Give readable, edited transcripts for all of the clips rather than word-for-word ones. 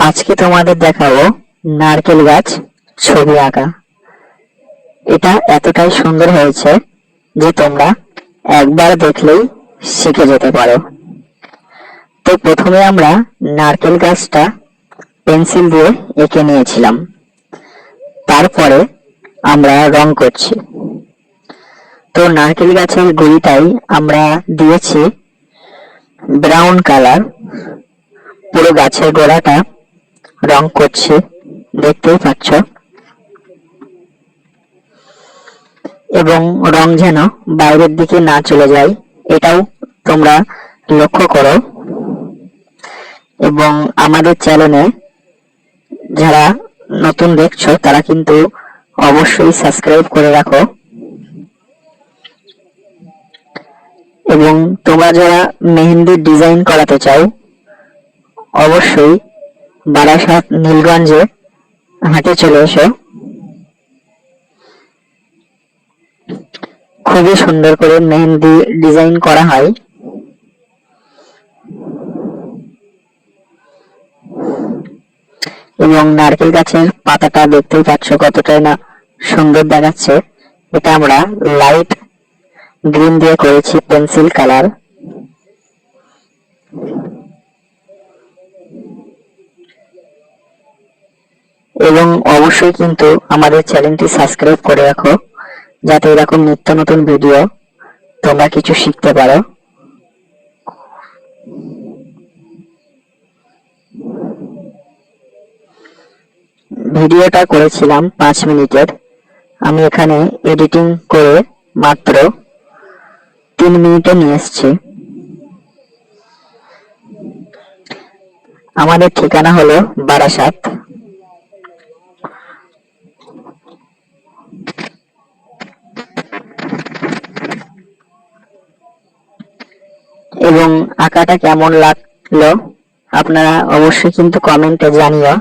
আজকে তোমাদের দেখাবো নারকেল গাছ ছবি আঁকা। এটা এতটাই সুন্দর হয়েছে যে তোমরা একবার দেখলেই শিখে যেতে পারো। তো প্রথমে আমরা নারকেল গাছটা পেন্সিল দিয়ে এঁকে নিয়েছিলাম, তারপরে আমরা রং করছি। তো নারকেল গাছের গুড়িটাই আমরা দিয়েছি ব্রাউন কালার, পুরো গাছের গোড়াটা রং করছি, দেখতেই পাচ্ছ। এবং রং যেন বাইরের দিকে না চলে যায় এটাও তোমরা লক্ষ্য করো। এবং আমাদের চ্যানেলে যারা নতুন দেখছো তারা কিন্তু অবশ্যই সাবস্ক্রাইব করে রাখো। এবং তোমরা যারা মেহেন্দির ডিজাইন করাতে চাও অবশ্যই বারাসাত নীলগঞ্জে হাটে চলে এসো। খুবই সুন্দর করে মেহেন্দি ডিজাইন করা হয়। এবং নারকেল গাছের পাতাটা দেখতেই পাচ্ছ কতটাই না সুন্দর দেখাচ্ছে। এটা আমরা লাইট গ্রিন দিয়ে করেছি, পেন্সিল কালার। এবং অবশ্যই কিন্তু আমাদের চ্যানেলটি সাবস্ক্রাইব করে রাখো, যাতে এরকম নিত্য নতুন ভিডিও তোমরা কিছু শিখতে পারো। ভিডিওটা করেছিলাম 5 মিনিটের, আমি এখানে এডিটিং করে মাত্র 3 মিনিটে নিয়ে এসেছি। আমাদের ঠিকানা হলো বারাসাত। এবং আঁকাটা কেমন লাগলো আপনারা অবশ্যই কিন্তু কমেন্টে জানিও।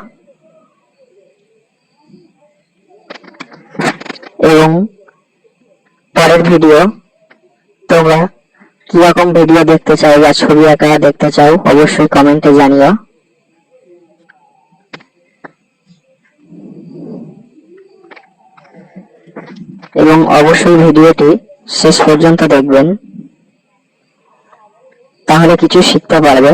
এবং পরের ভিডিও তোমরা কিরকম ভিডিও দেখতে চাও বা ছবি আঁকা দেখতে চাও অবশ্যই কমেন্টে জানিও। এবং অবশ্যই ভিডিওটি শেষ পর্যন্ত দেখবেন, তাহলে কিছু শিখতে পারবে।